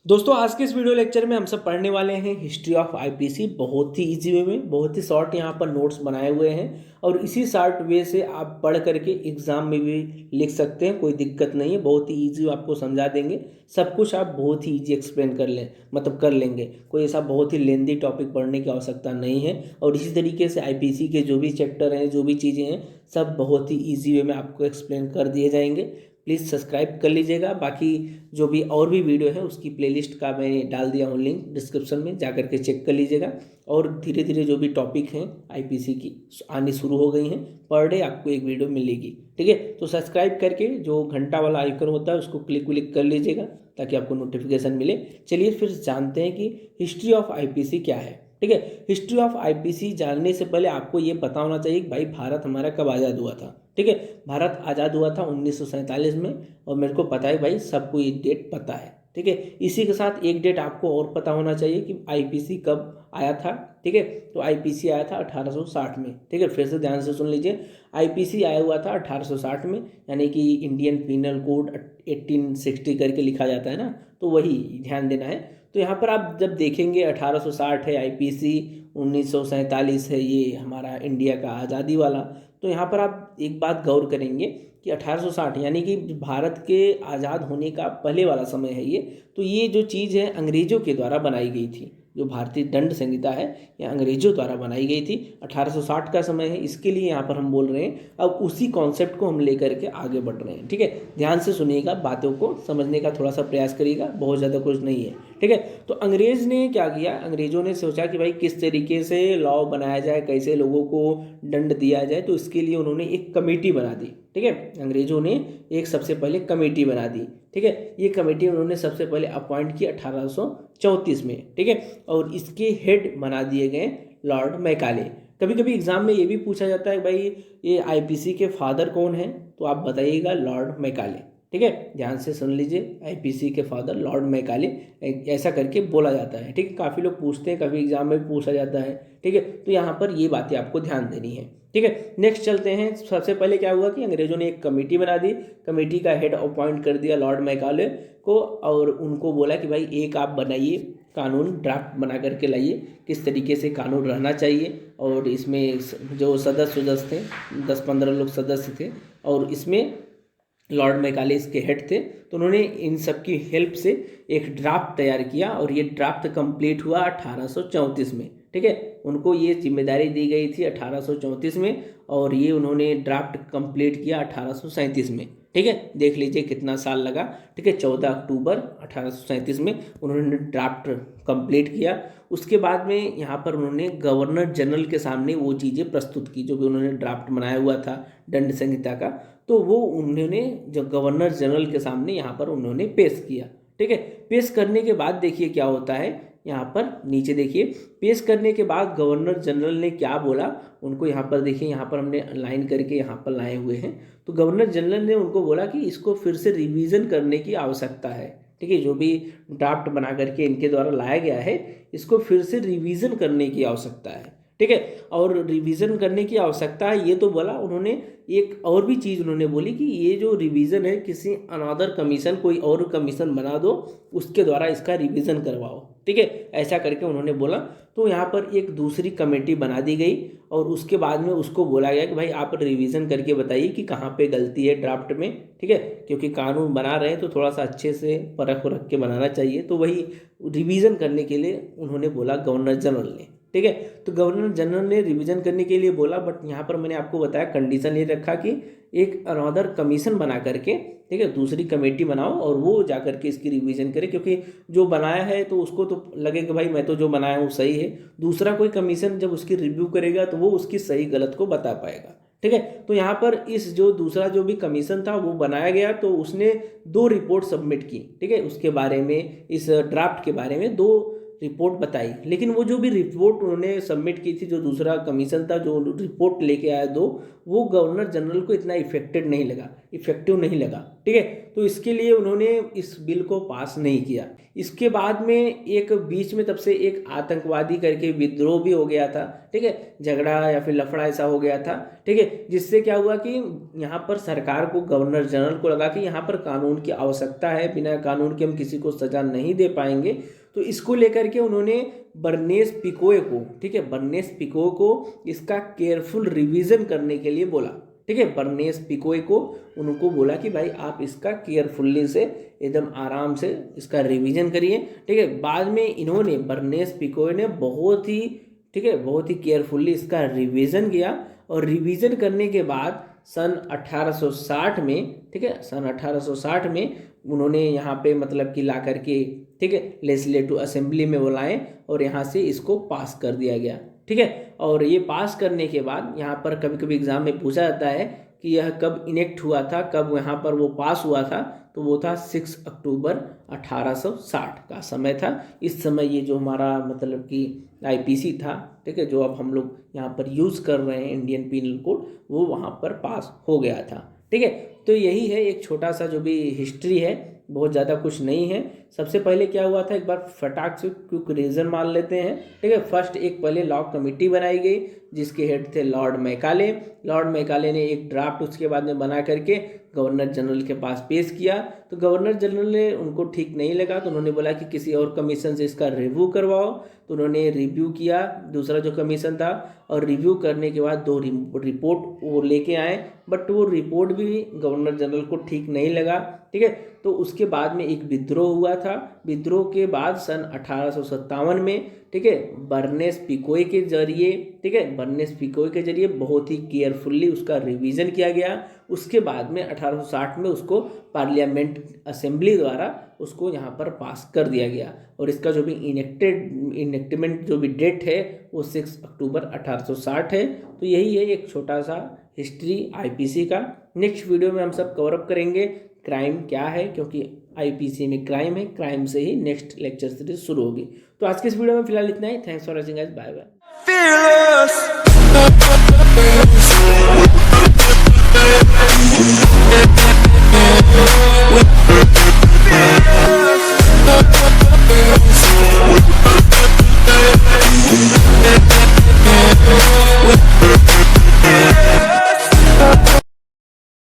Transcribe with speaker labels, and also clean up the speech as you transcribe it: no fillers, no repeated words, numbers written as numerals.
Speaker 1: दोस्तों आज के इस वीडियो लेक्चर में हम सब पढ़ने वाले हैं हिस्ट्री ऑफ आईपीसी। बहुत ही इजी वे में, बहुत ही शॉर्ट यहाँ पर नोट्स बनाए हुए हैं और इसी शॉर्ट वे से आप पढ़ करके एग्जाम में भी लिख सकते हैं। कोई दिक्कत नहीं है, बहुत ही इजी आपको समझा देंगे। सब कुछ आप बहुत ही इजी एक्सप्लेन कर लें, मतलब कर लेंगे। कोई ऐसा बहुत ही लेंदी टॉपिक पढ़ने की आवश्यकता नहीं है। और इसी तरीके से आईपीसी के जो भी चैप्टर हैं, जो भी चीज़ें हैं, सब बहुत ही ईजी वे में आपको एक्सप्लेन कर दिए जाएंगे। प्लीज़ सब्सक्राइब कर लीजिएगा। बाकी जो भी और भी वीडियो है उसकी प्लेलिस्ट का मैं डाल दिया हूँ लिंक डिस्क्रिप्शन में, जा करके चेक कर लीजिएगा। और धीरे धीरे जो भी टॉपिक हैं आईपीसी की आनी शुरू हो गई हैं, पर डे आपको एक वीडियो मिलेगी। ठीक है, तो सब्सक्राइब करके जो घंटा वाला आइकन होता है उसको क्लिक क्लिक कर लीजिएगा ताकि आपको नोटिफिकेशन मिले। चलिए फिर जानते हैं कि हिस्ट्री ऑफ आईपीसी क्या है। ठीक है, हिस्ट्री ऑफ आईपीसी जानने से पहले आपको ये पता होना चाहिए कि भाई भारत हमारा कब आज़ाद हुआ था। ठीक है, भारत आज़ाद हुआ था 1947 में, और मेरे को पता है भाई, सबको ये डेट पता है। ठीक है, इसी के साथ एक डेट आपको और पता होना चाहिए कि आईपीसी कब आया था। ठीक है, तो आईपीसी आया था 1860 में। ठीक है, फिर से ध्यान से सुन लीजिए, आईपीसी आया हुआ था 1860 में, यानी कि इंडियन पीनल कोड 1860 करके लिखा जाता है ना, तो वही ध्यान देना है। तो यहाँ पर आप जब देखेंगे 1860 है आईपीसी, 1947 है ये हमारा इंडिया का आज़ादी वाला। तो यहाँ पर आप एक बात गौर करेंगे कि 1860 यानी कि भारत के आज़ाद होने का पहले वाला समय है ये। तो ये जो चीज़ है अंग्रेज़ों के द्वारा बनाई गई थी। जो भारतीय दंड संहिता है यह अंग्रेज़ों द्वारा बनाई गई थी। 1860 का समय है, इसके लिए यहाँ पर हम बोल रहे हैं। अब उसी कॉन्सेप्ट को हम लेकर के आगे बढ़ रहे हैं। ठीक है, ध्यान से सुनिएगा, बातों को समझने का थोड़ा सा प्रयास करिएगा, बहुत ज़्यादा कुछ नहीं है। ठीक है, तो अंग्रेज़ ने क्या किया, अंग्रेज़ों ने सोचा कि भाई किस तरीके से लॉ बनाया जाए, कैसे लोगों को दंड दिया जाए। तो इसके लिए उन्होंने एक कमेटी बना दी। ठीक है, अंग्रेज़ों ने एक सबसे पहले कमेटी बना दी। ठीक है, ये कमेटी उन्होंने सबसे पहले अपॉइंट की 1834 में। ठीक है, और इसके हेड बना दिए गए लॉर्ड मैकाले। कभी कभी एग्जाम में ये भी पूछा जाता है भाई ये आईपीसी के फादर कौन है, तो आप बताइएगा लॉर्ड मैकाले। ठीक है, ध्यान से सुन लीजिए, आईपीसी के फादर लॉर्ड मैकाले ऐसा करके बोला जाता है। ठीक है, काफ़ी लोग पूछते हैं, कभी एग्जाम में भी पूछा जाता है। ठीक है, तो यहाँ पर ये बातें आपको ध्यान देनी है। ठीक है, नेक्स्ट चलते हैं। सबसे पहले क्या हुआ कि अंग्रेजों ने एक कमेटी बना दी, कमेटी का हेड अपॉइंट कर दिया लॉर्ड मैकाले को, और उनको बोला कि भाई एक आप बनाइए कानून, ड्राफ्ट बना करके लाइए, किस तरीके से कानून रहना चाहिए। और इसमें जो सदस्य थे 10-15 लोग सदस्य थे, और इसमें लॉर्ड मैकाले इसके हेड थे। तो उन्होंने इन सब की हेल्प से एक ड्राफ्ट तैयार किया, और ये ड्राफ्ट कंप्लीट हुआ 1834 में। ठीक है, उनको ये जिम्मेदारी दी गई थी 1834 में, और ये उन्होंने ड्राफ्ट कंप्लीट किया 1837 में। ठीक है, देख लीजिए कितना साल लगा। ठीक है, 14 अक्टूबर 1837 में उन्होंने ड्राफ्ट कंप्लीट किया। उसके बाद में यहाँ पर उन्होंने गवर्नर जनरल के सामने वो चीज़ें प्रस्तुत की, जो भी उन्होंने ड्राफ्ट बनाया हुआ था दंड संहिता का। तो वो उन्होंने जो गवर्नर जनरल के सामने यहाँ पर उन्होंने पेश किया। ठीक है, पेश करने के बाद देखिए क्या होता है, यहाँ पर नीचे देखिए, पेश करने के बाद गवर्नर जनरल ने क्या बोला उनको, यहाँ पर देखिए, यहाँ पर हमने लाइन करके यहाँ पर लाए हुए हैं। तो गवर्नर जनरल ने उनको बोला कि इसको फिर से रिवीजन करने की आवश्यकता है। ठीक है, जो भी ड्राफ्ट बना करके इनके द्वारा लाया गया है, इसको फिर से रिवीजन करने की आवश्यकता है। ठीक है, और रिवीजन करने की आवश्यकता है ये तो बोला उन्होंने। एक और भी चीज़ उन्होंने बोली कि ये जो रिवीजन है, किसी अनदर कमीशन, कोई और कमीशन बना दो, उसके द्वारा इसका रिवीजन करवाओ। ठीक है, ऐसा करके उन्होंने बोला। तो यहाँ पर एक दूसरी कमेटी बना दी गई, और उसके बाद में उसको बोला गया कि भाई आप रिवीजन करके बताइए कि कहाँ पे गलती है ड्राफ्ट में। ठीक है, क्योंकि कानून बना रहे हैं तो थोड़ा सा अच्छे से परख रख के बनाना चाहिए। तो वही रिवीजन करने के लिए उन्होंने बोला गवर्नर जनरल ने। ठीक है, तो गवर्नर जनरल ने रिवीजन करने के लिए बोला, बट यहाँ पर मैंने आपको बताया कंडीशन ये रखा कि एक अनदर कमीशन बना करके, ठीक है, दूसरी कमेटी बनाओ और वो जा करके इसकी रिवीजन करे। क्योंकि जो बनाया है तो उसको तो लगे कि भाई मैं तो जो बनाया हूँ सही है, दूसरा कोई कमीशन जब उसकी रिव्यू करेगा तो वो उसकी सही गलत को बता पाएगा। ठीक है, तो यहाँ पर इस जो दूसरा जो भी कमीशन था वो बनाया गया, तो उसने 2 रिपोर्ट सबमिट की। ठीक है, उसके बारे में, इस ड्राफ्ट के बारे में 2 रिपोर्ट बताई, लेकिन वो जो भी रिपोर्ट उन्होंने सबमिट की थी, जो दूसरा कमीशन था जो रिपोर्ट लेके आया दो, वो गवर्नर जनरल को इतना इफेक्टिव नहीं लगा, ठीक है। तो इसके लिए उन्होंने इस बिल को पास नहीं किया। इसके बाद में एक बीच में तब से एक आतंकवादी करके विद्रोह भी हो गया था, ठीक है, झगड़ा या फिर लफड़ा ऐसा हो गया था, ठीक है, जिससे क्या हुआ कि यहाँ पर सरकार को, गवर्नर जनरल को लगा कि यहाँ पर कानून की आवश्यकता है, बिना कानून के हम किसी को सजा नहीं दे पाएंगे। तो इसको लेकर के उन्होंने बर्नेस पिकोए को, ठीक है, बर्नेस पिकोए को इसका केयरफुल रिवीजन करने के लिए बोला, ठीक है। बर्नेस पिकोए को उनको बोला कि भाई आप इसका केयरफुल्ली से एकदम आराम से इसका रिवीजन करिए, ठीक है। बाद में इन्होंने, बर्नेस पिकोए ने बहुत ही, ठीक है, बहुत ही केयरफुल्ली इसका रिवीजन किया, और रिवीजन करने के बाद सन 1860 में, ठीक है, सन 1860 में उन्होंने यहाँ पे मतलब कि ला करके, ठीक है, लेजिस्लेटिव असेंबली में बुलाएं और यहाँ से इसको पास कर दिया गया, ठीक है। और ये पास करने के बाद यहाँ पर कभी कभी एग्जाम में पूछा जाता है कि यह कब इनेक्ट हुआ था, कब यहाँ पर वो पास हुआ था, तो वो था 6 अक्टूबर 1860 का समय था। इस समय ये जो हमारा मतलब कि आईपीसी था, ठीक है, जो अब हम लोग यहाँ पर यूज़ कर रहे हैं इंडियन पीनल कोड, वो वहाँ पर पास हो गया था, ठीक है। तो यही है एक छोटा सा जो भी हिस्ट्री है, बहुत ज़्यादा कुछ नहीं है। सबसे पहले क्या हुआ था, एक बार फटाक से क्विक रीजन मान लेते हैं, ठीक है। फर्स्ट एक पहले लॉ कमेटी बनाई गई जिसके हेड थे लॉर्ड मैकाले। लॉर्ड मैकाले ने एक ड्राफ्ट उसके बाद में बना करके गवर्नर जनरल के पास पेश किया, तो गवर्नर जनरल ने, उनको ठीक नहीं लगा, तो उन्होंने बोला कि किसी और कमीशन से इसका रिव्यू करवाओ। तो उन्होंने रिव्यू किया, दूसरा जो कमीशन था, और रिव्यू करने के बाद 2 रिपोर्ट वो लेके आए, बट वो रिपोर्ट भी गवर्नर जनरल को ठीक नहीं लगा, ठीक है। तो उसके बाद में एक विद्रोह हुआ था। विद्रोह के बाद सन 1857 में, ठीक है, बर्नेस पिकोए के जरिए, ठीक है, बर्नेस पिकोए के जरिए बहुत ही केयरफुल्ली उसका रिवीजन किया गया। उसके बाद में 1860 में उसको पार्लियामेंट असेंबली द्वारा उसको यहाँ पर पास कर दिया गया, और इसका जो भी इनेक्टमेंट जो भी डेट है वो 6 अक्टूबर 1860 है। तो यही है एक छोटा सा हिस्ट्री आईपीसी का। नेक्स्ट वीडियो में हम सब कवर अप करेंगे क्राइम क्या है, क्योंकि आईपीसी में क्राइम है, क्राइम से ही नेक्स्ट लेक्चर सीरीज शुरू होगी। तो आज के इस वीडियो में फिलहाल इतना ही। Thanks for watching guys, bye bye.